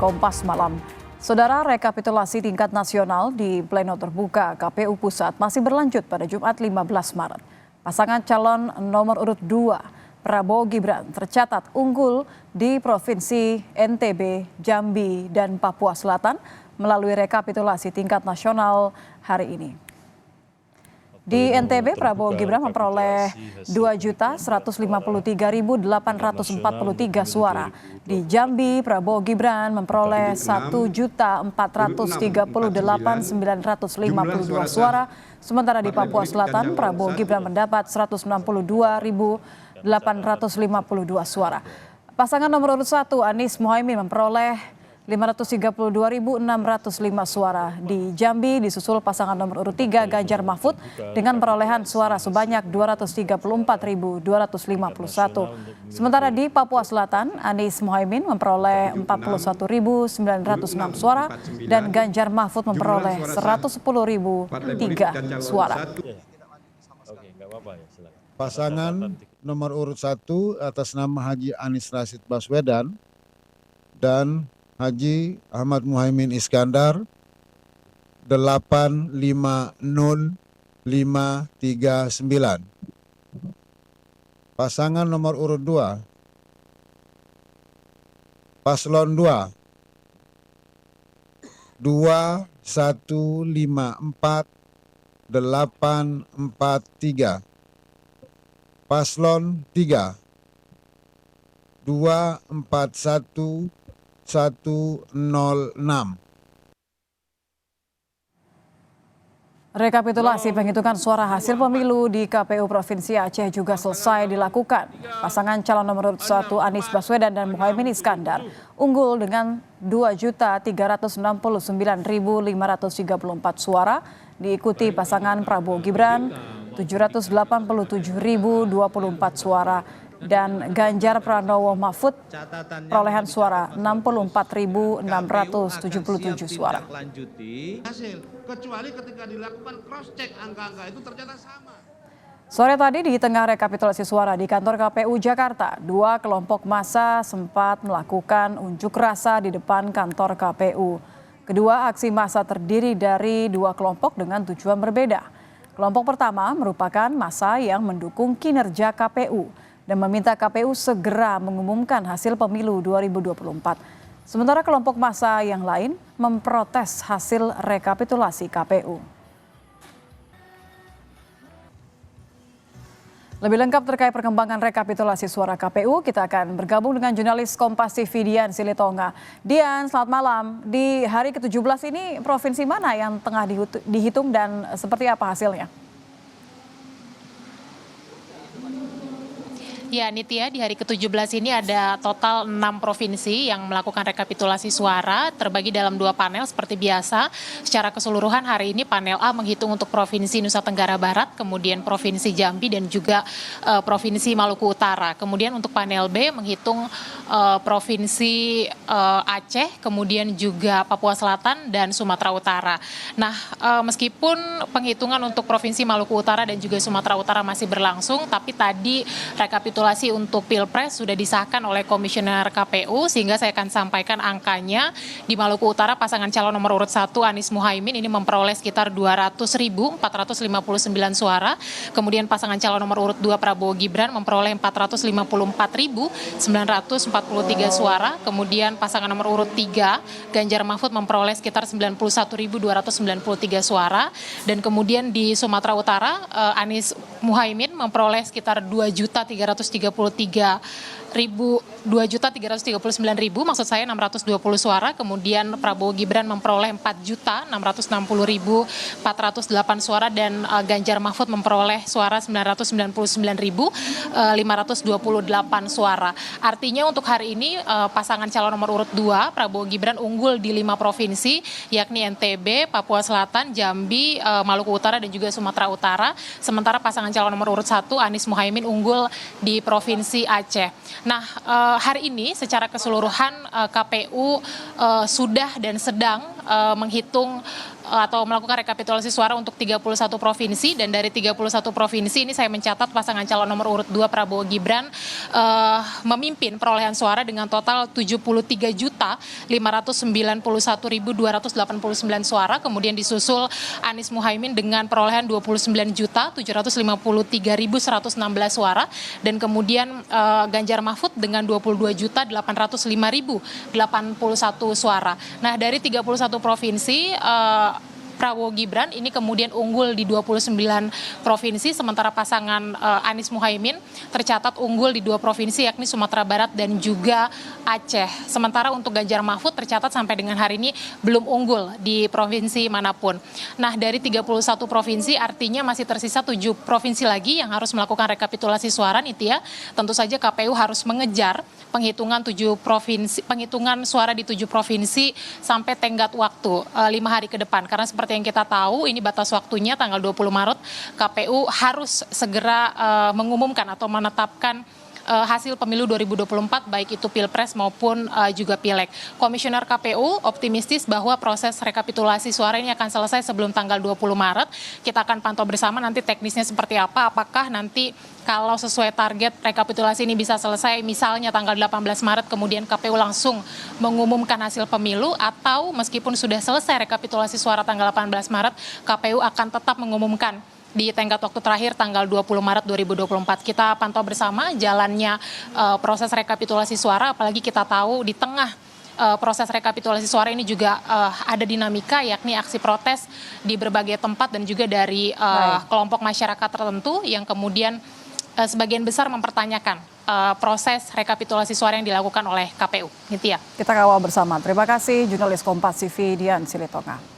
Kompas Malam. Saudara, rekapitulasi tingkat nasional di pleno terbuka KPU Pusat masih berlanjut pada Jumat 15 Maret. Pasangan calon nomor urut 2, Prabowo Gibran, tercatat unggul di Provinsi NTB, Jambi, dan Papua Selatan melalui rekapitulasi tingkat nasional hari ini. Di NTB, Prabowo Gibran memperoleh 2.153.843 suara. Di Jambi, Prabowo Gibran memperoleh 1.438.952 suara. Sementara di Papua Selatan, Prabowo Gibran mendapat 162.852 suara. Pasangan nomor urut 1, Anies Mohaimin, memperoleh 532.605 suara. Di Jambi disusul pasangan nomor urut 3, Ganjar Mahfud, dengan perolehan suara sebanyak 234.251. Sementara di Papua Selatan, Anies Mohaimin memperoleh 41.906 suara dan Ganjar Mahfud memperoleh 110.003 suara. Pasangan nomor urut 1 atas nama Haji Anies Rashid Baswedan dan Haji Ahmad Muhaimin Iskandar 850.539. Pasangan nomor urut 2, Paslon 2 2154843. Paslon 3 241.106. Rekapitulasi penghitungan suara hasil pemilu di KPU Provinsi Aceh juga selesai dilakukan. Pasangan calon nomor urut 1, Anies Baswedan dan Muhaimin Iskandar, unggul dengan 2.369.534 suara, diikuti pasangan Prabowo Gibran 787.024 suara dan Ganjar Pranowo Mahfud perolehan suara 64.677 suara. Kecuali ketika dilakukan cross check angka-angka itu ternyata sama. Sore tadi di tengah rekapitulasi suara di kantor KPU Jakarta, 2 kelompok massa sempat melakukan unjuk rasa di depan kantor KPU. Kedua aksi massa terdiri dari 2 kelompok dengan tujuan berbeda. Kelompok pertama merupakan massa yang mendukung kinerja KPU dan meminta KPU segera mengumumkan hasil pemilu 2024. Sementara kelompok massa yang lain memprotes hasil rekapitulasi KPU. Lebih lengkap terkait perkembangan rekapitulasi suara KPU, kita akan bergabung dengan jurnalis Kompas TV Dian Silitonga. Dian, selamat malam. Di hari ke-17 ini provinsi mana yang tengah dihitung dan seperti apa hasilnya? Ya, Nitya, di hari ke-17 ini ada total 6 provinsi yang melakukan rekapitulasi suara terbagi dalam 2 panel seperti biasa. Secara keseluruhan hari ini panel A menghitung untuk Provinsi Nusa Tenggara Barat, kemudian Provinsi Jambi dan juga Provinsi Maluku Utara. Kemudian untuk panel B menghitung Provinsi Aceh, kemudian juga Papua Selatan dan Sumatera Utara. Nah, meskipun penghitungan untuk Provinsi Maluku Utara dan juga Sumatera Utara masih berlangsung, tapi tadi rekapitulasi untuk Pilpres sudah disahkan oleh Komisioner KPU, sehingga saya akan sampaikan angkanya. Di Maluku Utara, pasangan calon nomor urut 1 Anies Mohaimin ini memperoleh sekitar 200.459 suara. Kemudian pasangan calon nomor urut 2 Prabowo Gibran memperoleh 454.943 suara. Kemudian pasangan nomor urut 3 Ganjar Mahfud memperoleh sekitar 91.293 suara. Dan kemudian di Sumatera Utara, Anies Mohaimin memperoleh sekitar 2.339.000 suara. Kemudian Prabowo Gibran memperoleh 4.660.408 suara dan Ganjar Mahfud memperoleh suara 999.528 suara. Artinya untuk hari ini pasangan calon nomor urut 2 Prabowo Gibran unggul di 5 provinsi, yakni NTB, Papua Selatan, Jambi, Maluku Utara dan juga Sumatera Utara. Sementara pasangan calon nomor urut 1 Anies Mohaimin unggul di Provinsi Aceh. Nah, hari ini secara keseluruhan KPU sudah dan sedang menghitung atau melakukan rekapitulasi suara untuk 31 provinsi, dan dari 31 provinsi ini saya mencatat pasangan calon nomor urut 2 Prabowo Gibran memimpin perolehan suara dengan total 73.591.289 suara, kemudian disusul Anies Muhaimin dengan perolehan 29.753.116 suara, dan kemudian Ganjar Mahfud dengan 22.805.081 suara. Nah, dari 31 provinsi Prabowo Gibran ini kemudian unggul di 29 provinsi, sementara pasangan Anies Muhaimin tercatat unggul di 2 provinsi yakni Sumatera Barat dan juga Aceh. Sementara untuk Ganjar Mahfud tercatat sampai dengan hari ini belum unggul di provinsi manapun. Nah, dari 31 provinsi artinya masih tersisa 7 provinsi lagi yang harus melakukan rekapitulasi suara, Nitya. Tentu saja KPU harus mengejar penghitungan suara di 7 provinsi sampai tenggat waktu 5 hari ke depan, karena seperti yang kita tahu ini batas waktunya tanggal 20 Maret KPU harus segera mengumumkan atau menetapkan hasil pemilu 2024 baik itu Pilpres maupun juga Pileg. Komisioner KPU optimistis bahwa proses rekapitulasi suara ini akan selesai sebelum tanggal 20 Maret. Kita akan pantau bersama nanti teknisnya seperti apa, apakah nanti kalau sesuai target rekapitulasi ini bisa selesai misalnya tanggal 18 Maret kemudian KPU langsung mengumumkan hasil pemilu, atau meskipun sudah selesai rekapitulasi suara tanggal 18 Maret KPU akan tetap mengumumkan di tenggat waktu terakhir tanggal 20 Maret 2024. Kita pantau bersama jalannya proses rekapitulasi suara, apalagi kita tahu di tengah proses rekapitulasi suara ini juga ada dinamika yakni aksi protes di berbagai tempat dan juga dari kelompok masyarakat tertentu yang kemudian sebagian besar mempertanyakan proses rekapitulasi suara yang dilakukan oleh KPU. Nitya. Kita kawal bersama. Terima kasih jurnalis Kompas TV Dian Silitonga.